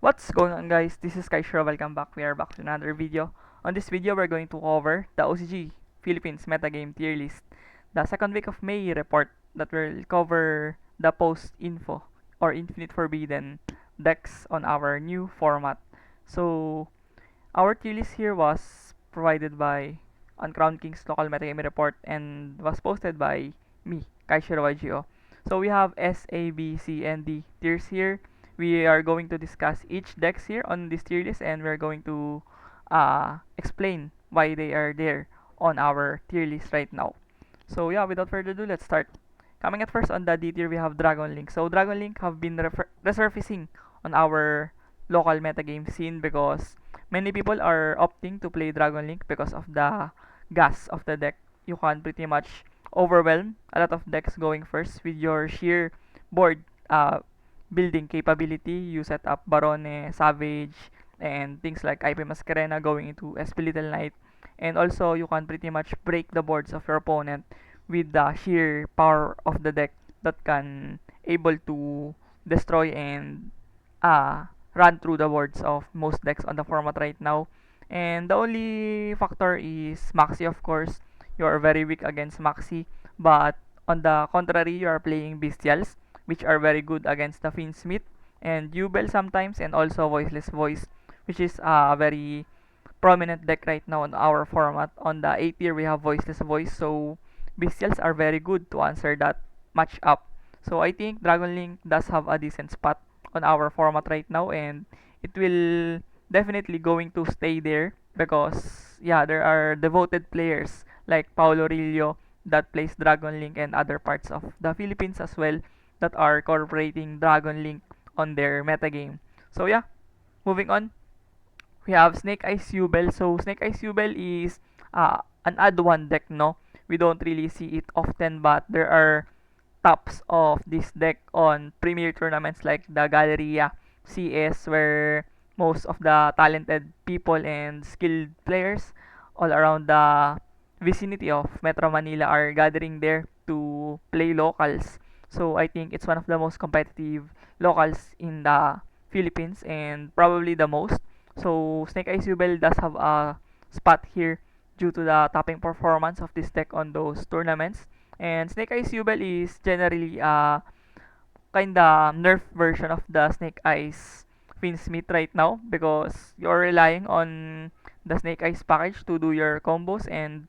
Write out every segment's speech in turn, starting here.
What's going on, guys? This is Kaishra. Welcome back. We are back to another video. On this video, we're going to cover the OCG Philippines Metagame tier list, the second week of May report that will cover the post info or Infinite Forbidden decks on our new format. So, our tier list here was provided by on Crown King's local metagame report and was posted by me, Kaishiro YGO. So we have S, A, B, C, and D tiers here. We are going to discuss each decks here on this tier list, and we're going to explain why they are there on our tier list right now. So yeah, without further ado, let's start. Coming at first on the D tier, we have Dragon Link. So Dragon Link have been resurfacing on our local metagame scene because many people are opting to play Dragon Link because of the gas of the deck. You can pretty much overwhelm a lot of decks going first with your sheer board building capability. You set up Barone, Savage, and things like IP Mascarena going into SP Little Knight. And also, you can pretty much break the boards of your opponent with the sheer power of the deck that can able to destroy and run through the boards of most decks on the format right now. And the only factor is Maxi, of course. You are very weak against Maxi, but on the contrary, you are playing Bestials, which are very good against the Finsmith and Jubel sometimes, and also Voiceless Voice, which is a very prominent deck right now on our format. On the A tier, we have Voiceless Voice, so Bestials are very good to answer that match up. So I think Dragon Link does have a decent spot on our format right now, and it will definitely going to stay there because yeah, there are devoted players like Paulo Rillo that plays Dragon Link and other parts of the Philippines as well that are incorporating Dragon Link on their metagame. So yeah, moving on, we have Snake Eyes Jubel. So Snake Eyes Jubel is an add one deck, no? We don't really see it often, but there are tops of this deck on premier tournaments like the Galleria CS, where most of the talented people and skilled players all around the vicinity of Metro Manila are gathering there to play locals. So I think it's one of the most competitive locals in the Philippines and probably the most. So Snake Eyes Jubel does have a spot here due to the topping performance of this deck on those tournaments. And Snake Eyes Jubel is generally a kinda nerf version of the Snake Eyes Finsmith right now because you're relying on the Snake Eyes package to do your combos, and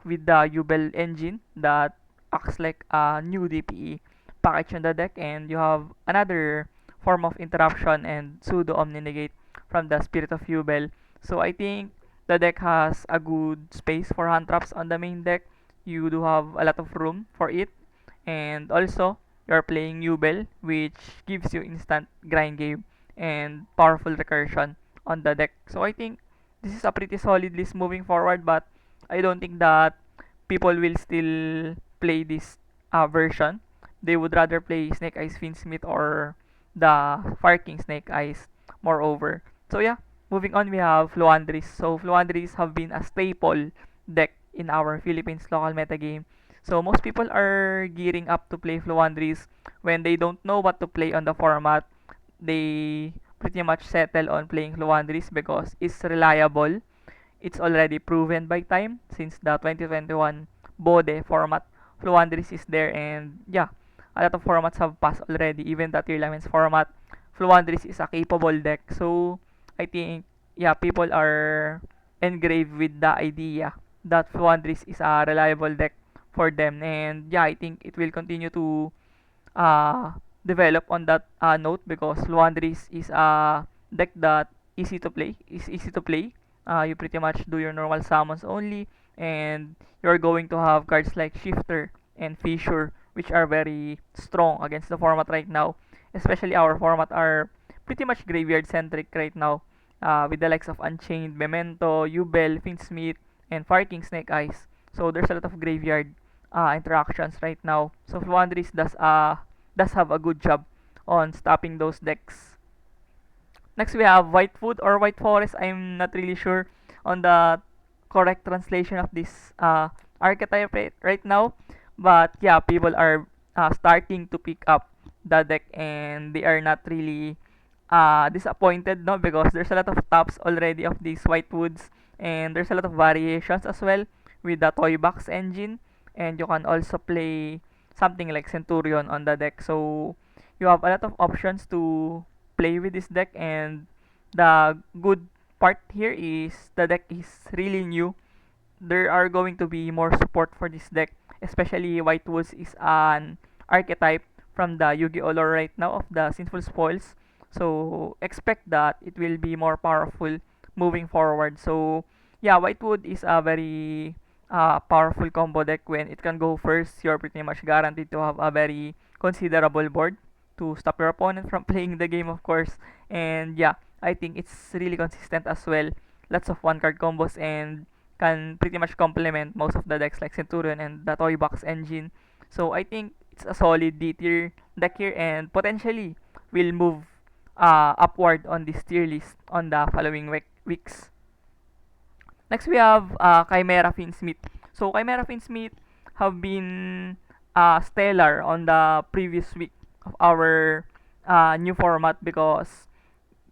with the Jubel engine that acts like a new DPE package on the deck, and you have another form of interruption and pseudo omni negate from the Spirit of Jubel. So I think the deck has a good space for hand traps on the main deck. You do have a lot of room for it, and also you're playing Jubel, which gives you instant grind game and powerful recursion on the deck. So I think this is a pretty solid list moving forward, but I don't think that people will still play this version. They would rather play Snake Eyes Finsmith or the Fire King Snake Eyes moreover. So yeah, moving on, we have Fluandris. So Fluandris have been a staple deck in our Philippines local metagame. So most people are gearing up to play Fluandris when they don't know what to play on the format. They pretty much settle on playing Fluandris because it's reliable. It's already proven by time since the 2021 Bode format. Fluandris is there, and yeah, a lot of formats have passed already. Even the Tier Laments format, Fluandris is a capable deck. So I think yeah, people are engraved with the idea that Fluandris is a reliable deck for them, and yeah, I think it will continue to uh, develop on that note because Luandris is a deck that easy to play. You pretty much do your normal summons only, and you're going to have cards like Shifter and Fissure, which are very strong against the format right now. Especially our format are pretty much graveyard centric right now, with the likes of Unchained, Memento, Jubel, Finsmith, and Fire King Snake Eyes. So there's a lot of graveyard interactions right now. So Fluandris does have a good job on stopping those decks. Next, we have White Food or White Forest. I'm not really sure on the correct translation of this archetype right now. But yeah, people are starting to pick up the deck, and they are not really disappointed, no, because there's a lot of tops already of these white woods, and there's a lot of variations as well with the toy box engine, and you can also play something like Centurion on the deck. So you have a lot of options to play with this deck, and the good part here is the deck is really new. There are going to be more support for this deck, especially White Woods is an archetype from the Yu-Gi-Oh lore right now of the Sinful Spoils. So expect that it will be more powerful moving forward. So yeah, Whitewood is a very powerful combo deck. When it can go first, you're pretty much guaranteed to have a very considerable board to stop your opponent from playing the game, of course. And yeah, I think it's really consistent as well. Lots of one card combos and can pretty much complement most of the decks like Centurion and the Toy Box engine. So I think it's a solid D tier deck here, and potentially will move upward on this tier list on the following weeks. Next, we have Chimera Finsmith. So Chimera Finsmith have been stellar on the previous week of our new format, because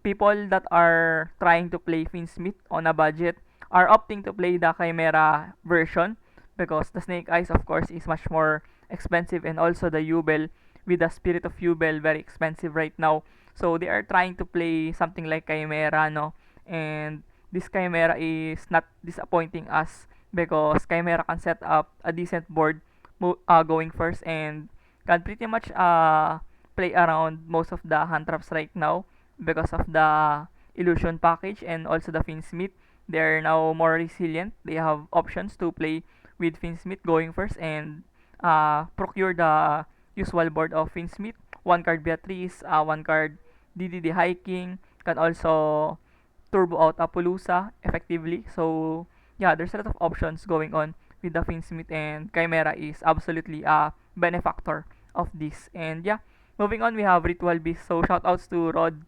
people that are trying to play Finsmith on a budget are opting to play the Chimera version, because the Snake Eyes, of course, is much more expensive, and also the Yubel with the Spirit of Yubel very expensive right now. So they are trying to play something like Chimera, no? And this Chimera is not disappointing us, because Chimera can set up a decent board going first, and can pretty much play around most of the hand traps right now because of the illusion package and also the Finsmith. They're now more resilient. They have options to play with Finsmith going first, and procure the usual board of Finsmith. One card Beatrice, one card DDD Hiking, can also turbo out Apollousa effectively. So yeah, there's a lot of options going on with the Finsmith, and Chimera is absolutely a benefactor of this. And yeah, moving on, we have Ritual Beast. So shoutouts to Rod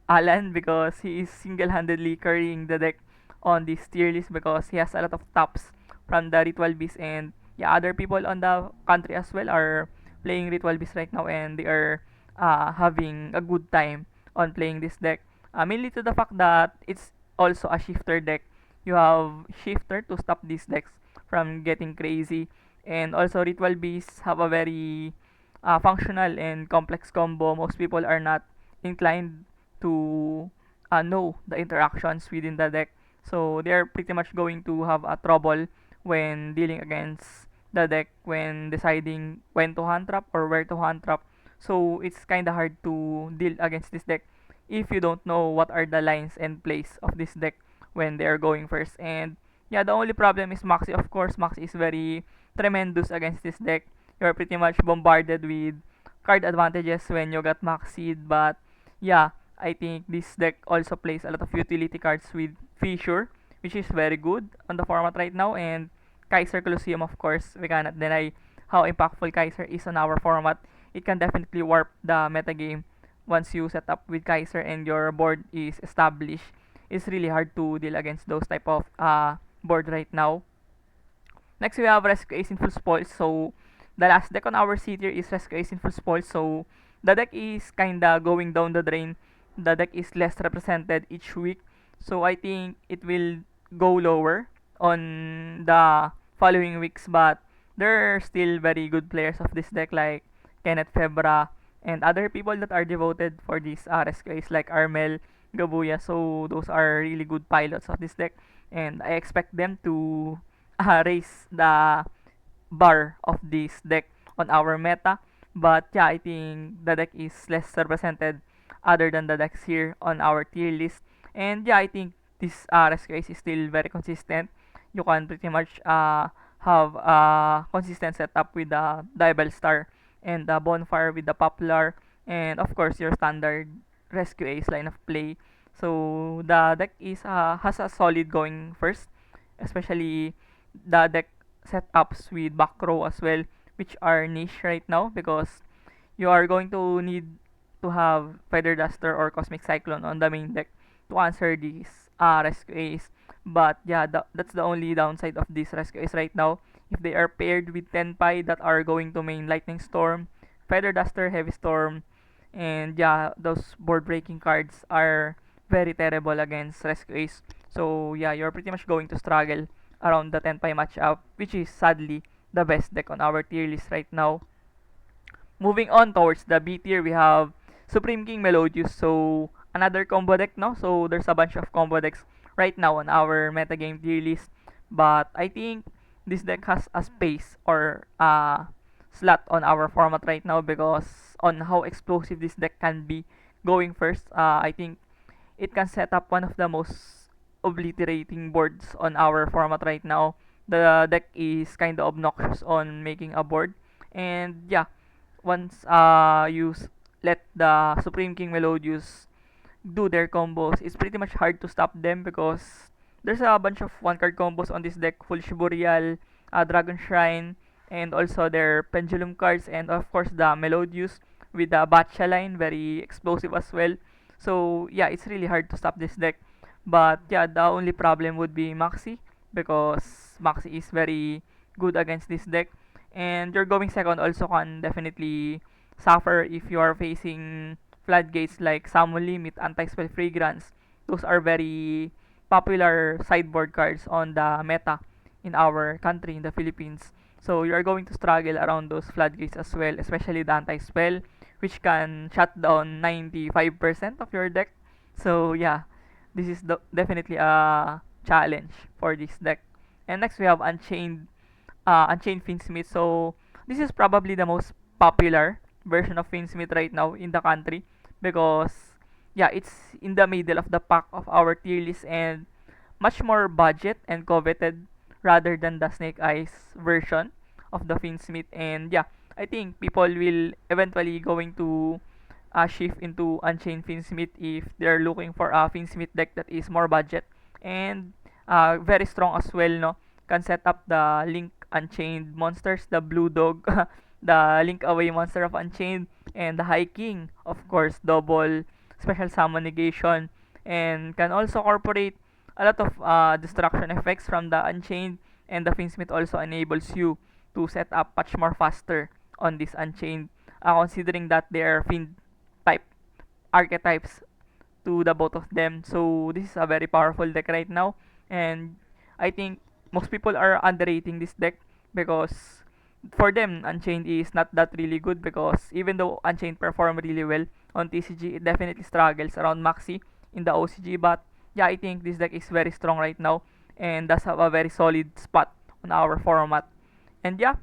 Alan, because he is single-handedly carrying the deck on this tier list, because he has a lot of tops from the Ritual Beast, and yeah, other people on the country as well are playing Ritual Beast right now, and they are having a good time on playing this deck. Mainly to the fact that it's also a shifter deck. You have shifter to stop these decks from getting crazy, and also Ritual Beasts have a very functional and complex combo. Most people are not inclined to know the interactions within the deck, so they're pretty much going to have a trouble when dealing against the deck, when deciding when to hand trap or where to hand trap. So it's kind of hard to deal against this deck if you don't know what are the lines and plays of this deck when they are going first. And yeah, the only problem is Maxi. Of course, Maxi is very tremendous against this deck. You're pretty much bombarded with card advantages when you got Maxied, but yeah, I think this deck also plays a lot of utility cards with Fissure, which is very good on the format right now, and Kaiser Colosseum, of course. We cannot deny how impactful Kaiser is on our format. It can definitely warp the metagame once you set up with Kaiser and your board is established. It's really hard to deal against those type of board right now. Next, we have Rescue Ace in Full Spoils. So, the last deck on our C tier is Rescue Ace in Full Spoils. So, the deck is kinda going down the drain. The deck is less represented each week. So, I think it will go lower on the following weeks. But there are still very good players of this deck, like Kenneth Febra and other people that are devoted for this Rescue Ace, like Armel, Gabuya. So, those are really good pilots of this deck. And I expect them to raise the bar of this deck on our meta. But yeah, I think the deck is less represented other than the decks here on our tier list. And yeah, I think this Rescue Ace is still very consistent. You can pretty much have a consistent setup with the Diabel Star and the Bonfire with the Poplar, and of course your standard Rescue Ace line of play. So the deck is has a solid going first, especially the deck setups with back row as well, which are niche right now, because you are going to need to have Feather Duster or Cosmic Cyclone on the main deck to answer these Rescue Ace. But yeah, that's the only downside of these Rescue Ace right now. If they are paired with Tenpai that are going to main Lightning Storm, Feather Duster, Heavy Storm, And yeah, those board breaking cards are very terrible against Rescue Ace. So yeah, you're pretty much going to struggle around the 10 pie matchup, which is sadly the best deck on our tier list right now. Moving on towards the B tier, we have Supreme King Melodious. So another combo deck, no? So there's a bunch of combo decks right now on our metagame tier list. But I think this deck has a space or a slot on our format right now because on how explosive this deck can be going first. I think it can set up one of the most obliterating boards on our format right now. The deck is kind of obnoxious on making a board. And yeah, once let the Supreme King Melodious do their combos, it's pretty much hard to stop them because there's a bunch of one card combos on this deck: Foolish Boreal, Dragon Shrine, and also their Pendulum cards, and of course the Melodious with the Batcha line, very explosive as well. So yeah, it's really hard to stop this deck. But yeah, the only problem would be Maxi because Maxi is very good against this deck. And your going second also can definitely suffer if you are facing floodgates like Summon Limit, Anti-Spell Fragrance. Those are very popular sideboard cards on the meta in our country, in the Philippines. So you are going to struggle around those floodgates as well, especially the Anti-Spell, which can shut down 95% of your deck. So yeah, this is definitely a challenge for this deck. And next we have Unchained Finsmith. So this is probably the most popular version of Finsmith right now in the country because yeah, it's in the middle of the pack of our tier list and much more budget and coveted rather than the Snake Eyes version of the Finsmith. And yeah, I think people will eventually going to shift into Unchained Finsmith if they're looking for a Finsmith deck that is more budget and very strong as well, no? Can set up the Link Unchained monsters, the Blue Dog, the Link Away monster of Unchained, and the High King, of course, double special summon negation, and can also incorporate a lot of destruction effects from the Unchained, and the Finsmith also enables you to set up much more faster on this Unchained, considering that they are Fiend type archetypes to the both of them. So this is a very powerful deck right now, and I think most people are underrating this deck because for them Unchained is not that really good because even though Unchained perform really well on TCG, it definitely struggles around Maxi in the OCG. But yeah, I think this deck is very strong right now and does have a very solid spot on our format. And yeah,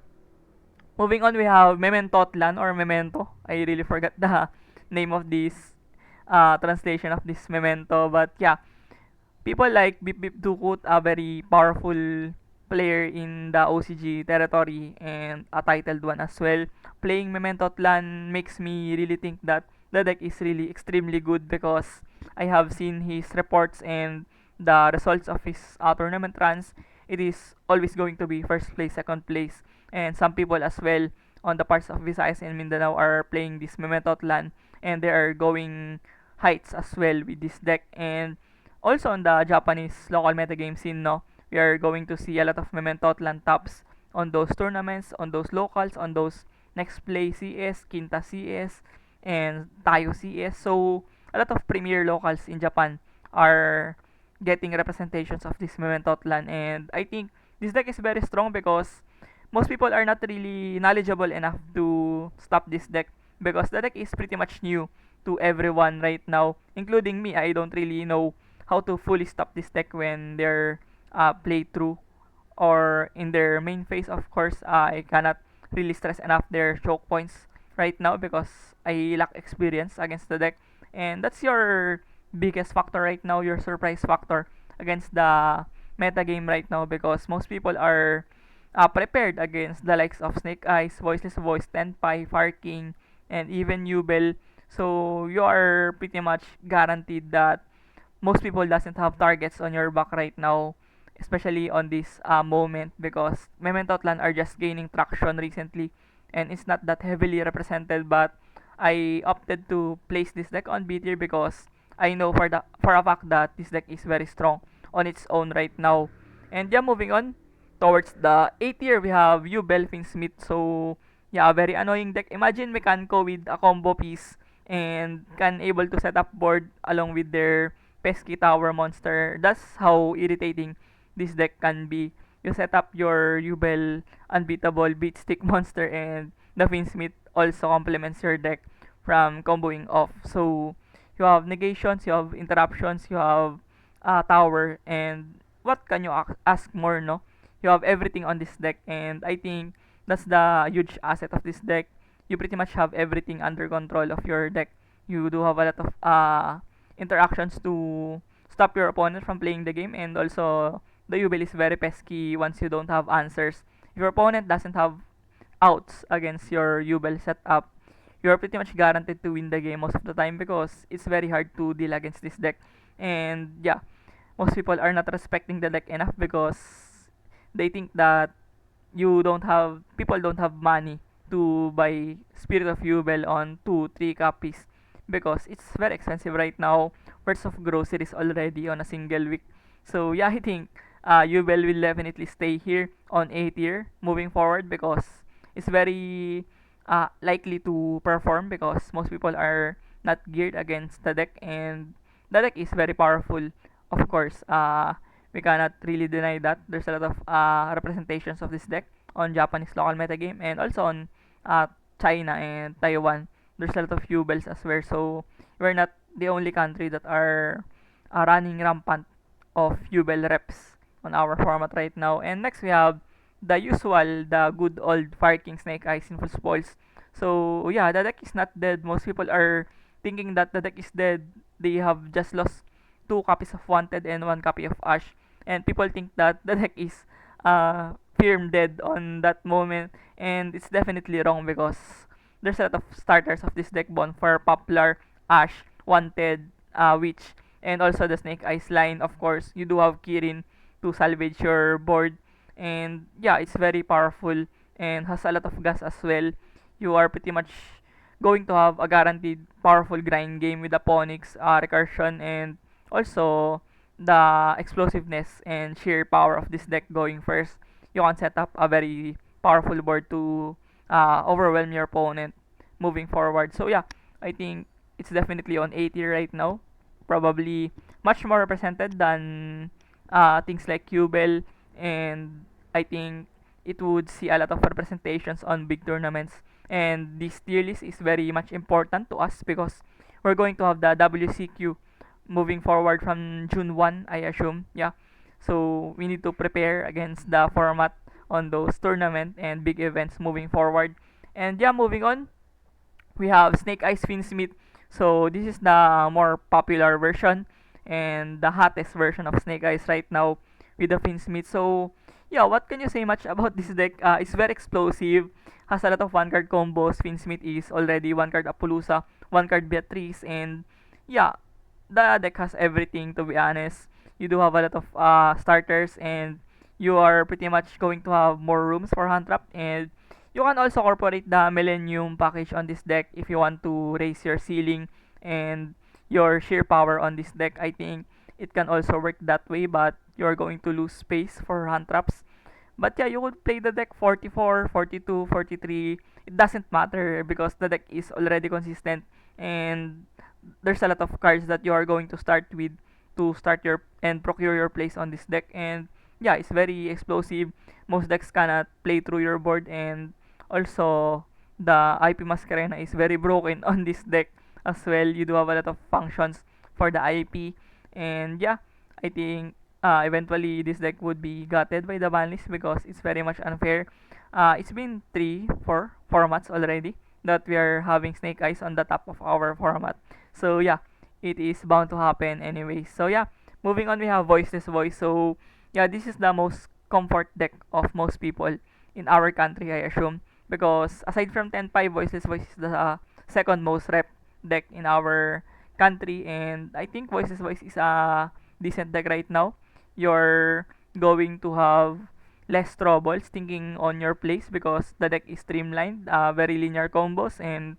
moving on, we have Mementotlan or Memento. I really forgot the name of this translation of this Memento. But yeah, people like Bip Bip Dukut, a very powerful player in the OCG territory and a titled one as well. Playing Mementotlan makes me really think that the deck is really extremely good because I have seen his reports and the results of his tournament runs. It is always going to be first place, second place, and some people as well on the parts of Visayas and Mindanao are playing this Mementotlan and they are going heights as well with this deck. And also on the Japanese local metagame scene, no, we are going to see a lot of Mementotlan tops on those tournaments, on those locals, on those next play CS, Quinta CS, and Tayo CS. So a lot of premier locals in Japan are getting representations of this Mementotlan, and I think this deck is very strong because most people are not really knowledgeable enough to stop this deck because the deck is pretty much new to everyone right now, including me. I don't really know how to fully stop this deck when they're playthrough or in their main phase. Of course, I cannot really stress enough their choke points right now because I lack experience against the deck, and that's your biggest factor right now, your surprise factor against the metagame right now because most people are prepared against the likes of Snake Eyes, Voiceless Voice, Tenpai, Fire King, and even Nubel. So you are pretty much guaranteed that most people doesn't have targets on your back right now, especially on this moment because Mementotlan are just gaining traction recently and it's not that heavily represented. But I opted to place this deck on B tier because I know for a fact that this deck is very strong on its own right now. And yeah, moving on towards the A tier, we have you Belfin Smith. So yeah, a very annoying deck. Imagine Mekanko with a combo piece and can able to set up board along with their pesky tower monster. That's how irritating this deck can be. You set up your Yubel unbeatable beat stick monster, and the Finsmith also complements your deck from comboing off. So you have negations, you have interruptions, you have tower, and what can you ask more, no? You have everything on this deck, and I think that's the huge asset of this deck. You pretty much have everything under control of your deck. You do have a lot of interactions to stop your opponent from playing the game, and also the Yubel is very pesky once you don't have answers. If your opponent doesn't have outs against your Yubel setup, you're pretty much guaranteed to win the game most of the time because it's very hard to deal against this deck. And yeah, most people are not respecting the deck enough because they think that people don't have money to buy Spirit of Yubel on 2 3 copies because it's very expensive right now. Worth of groceries already on a single week. So yeah, I think Yubel will definitely stay here on A tier moving forward because it's very likely to perform because most people are not geared against the deck, and the deck is very powerful. Of course, we cannot really deny that. There's a lot of representations of this deck on Japanese local metagame and also on uh, China and Taiwan. There's a lot of Yubels as well, so we're not the only country that are running rampant of Yubel reps on our format right now. And next we have the good old Fire King Snake Eyes in full spoils. So yeah, the deck is not dead. Most people are thinking that the deck is dead. They have just lost 2 copies of Wanted and 1 copy of Ash, and people think that the deck is firm dead on that moment, and it's definitely wrong because there's a lot of starters of this deck: Bonfire, Poplar, Ash, Wanted, Witch, and also the Snake Eyes line. Of course, you do have Kirin to salvage your board, and yeah, it's very powerful and has a lot of gas as well. You are pretty much going to have a guaranteed powerful grind game with the Ponix, recursion, and also the explosiveness and sheer power of this deck going first. You can set up a very powerful board to overwhelm your opponent moving forward. So yeah, I think it's definitely on A tier right now. Probably much more represented than things like Qbel, and I think it would see a lot of representations on big tournaments. And this tier list is very much important to us because we're going to have the WCQ moving forward from June 1, I assume. Yeah. So we need to prepare against the format on those tournament and big events moving forward. And yeah, moving on, we have Snake Eyes Finsmith. So this is the more popular version and the hottest version of Snake Eyes right now with the Finsmith. So yeah, what can you say much about this deck? It's very explosive, has a lot of one card combos. Finsmith is already one card Apollousa, one card Beatrice, and yeah, the deck has everything, to be honest. You do have a lot of starters, and you are pretty much going to have more rooms for hand trap, and you can also incorporate the Millennium package on this deck if you want to raise your ceiling and your sheer power on this deck. I think it can also work that way, but you're going to lose space for hand traps. But yeah, you could play the deck 44, 42, 43. It doesn't matter because the deck is already consistent, and there's a lot of cards that you are going to start with to start your and procure your place on this deck. And yeah, it's very explosive. Most decks cannot play through your board, and also the IP Mascarena is very broken on this deck as well. You do have a lot of functions for the IP, and yeah, I think eventually this deck would be gutted by the ban list because it's very much unfair. It's been 3 4 formats already that we are having Snake Eyes on the top of our format. So yeah, it is bound to happen anyway. So yeah, moving on, we have Voiceless Voice. So yeah, this is the most comfort deck of most people in our country, I assume, because aside from 10-5, Voiceless Voice is the second most rep deck in our country, and I think Voiceless Voice is a decent deck right now. You're going to have less troubles thinking on your place because the deck is streamlined, very linear combos, and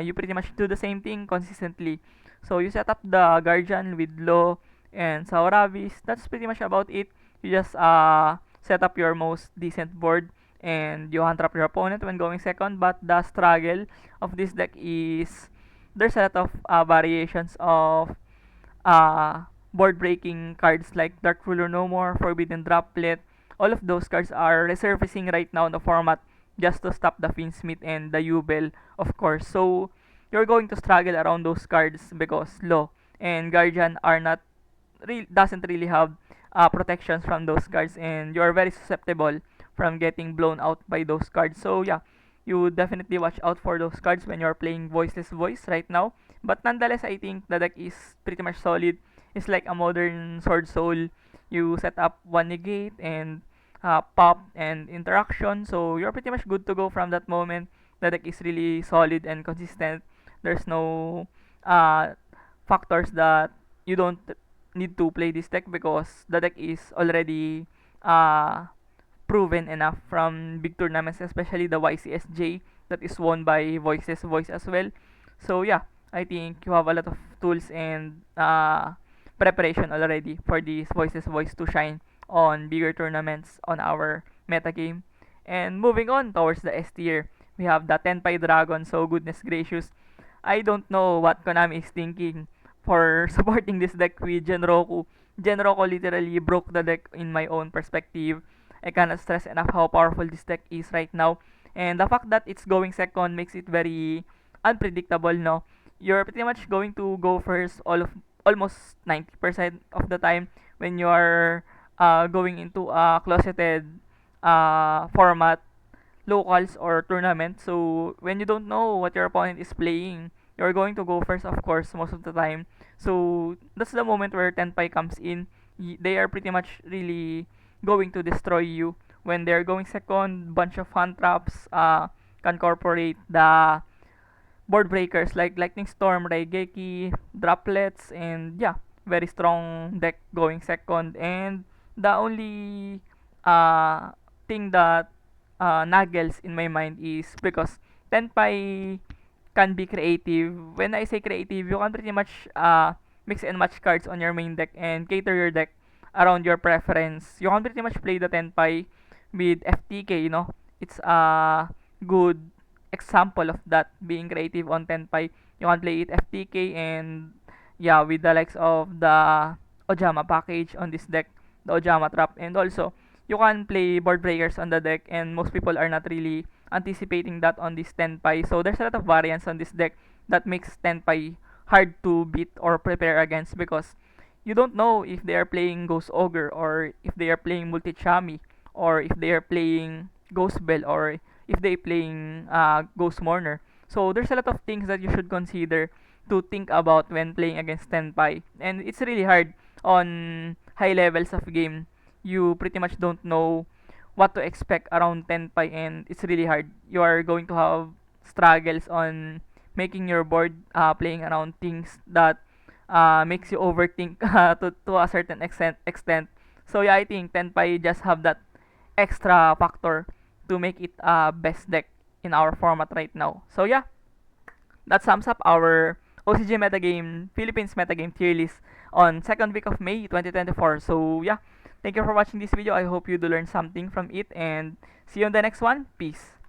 you pretty much do the same thing consistently. So you set up the Guardian with Law and Sauravis. That's pretty much about it. You just set up your most decent board and you hand trap your opponent when going second. But the struggle of this deck is there's a lot of variations of uh, board breaking cards like Dark Ruler No More, Forbidden Droplet. All of those cards are resurfacing right now in the format just to stop the Finsmith and the Yubel, of course. So you're going to struggle around those cards because Law and Guardian are not doesn't really have protections from those cards, and you are very susceptible from getting blown out by those cards. So yeah, you definitely watch out for those cards when you're playing Voiceless Voice right now. But nonetheless, I think the deck is pretty much solid. It's like a modern Sword Soul. You set up one negate and pop and interaction, so you're pretty much good to go from that moment. The deck is really solid and consistent. There's no uh, factors that you don't need to play this deck because the deck is already uh, proven enough from big tournaments, especially the YCSJ that is won by Voices Voice as well. So yeah, I think you have a lot of tools and preparation already for these Voices Voice to shine on bigger tournaments on our metagame. And moving on towards the S tier, we have the Tenpai Dragon. So goodness gracious, I don't know what Konami is thinking for supporting this deck with Genroku. Genroku literally broke the deck in my own perspective. I cannot stress enough how powerful this deck is right now. And the fact that it's going second makes it very unpredictable, no? You're pretty much going to go first almost 90% of the time when you're going into a closeted format, locals or tournament. So when you don't know what your opponent is playing, you're going to go first, of course, most of the time. So that's the moment where Tenpai comes in. They are pretty much really going to destroy you. When they're going second, bunch of hand traps can incorporate the board breakers like Lightning Storm, Raigeki, Droplets, and yeah, very strong deck going second. And the only uh, thing that naggles in my mind is because Tenpai can be creative. When I say creative, you can pretty much mix and match cards on your main deck and cater your deck around your preference. You can pretty much play the Tenpai with FTK, you know. It's a good example of that, being creative on Tenpai. You can play it FTK and yeah, with the likes of the Ojama package on this deck, the Ojama trap, and also you can play board breakers on the deck, and most people are not really anticipating that on this Tenpai. So there's a lot of variance on this deck that makes Tenpai hard to beat or prepare against because you don't know if they are playing Ghost Ogre or if they are playing Multi Chami or if they are playing Ghost Bell or if they playing Ghost Mourner. So there's a lot of things that you should consider to think about when playing against Tenpai, and it's really hard on high levels of game. You pretty much don't know what to expect around Tenpai, and it's really hard. You are going to have struggles on making your board playing around things that makes you overthink to a certain extent. So yeah, I think Tenpai just have that extra factor to make it a best deck in our format right now. So yeah, that sums up our OCG Metagame Philippines Metagame tier list on second week of May 2024. So yeah, thank you for watching this video. I hope you do learn something from it, and see you on the next one. Peace.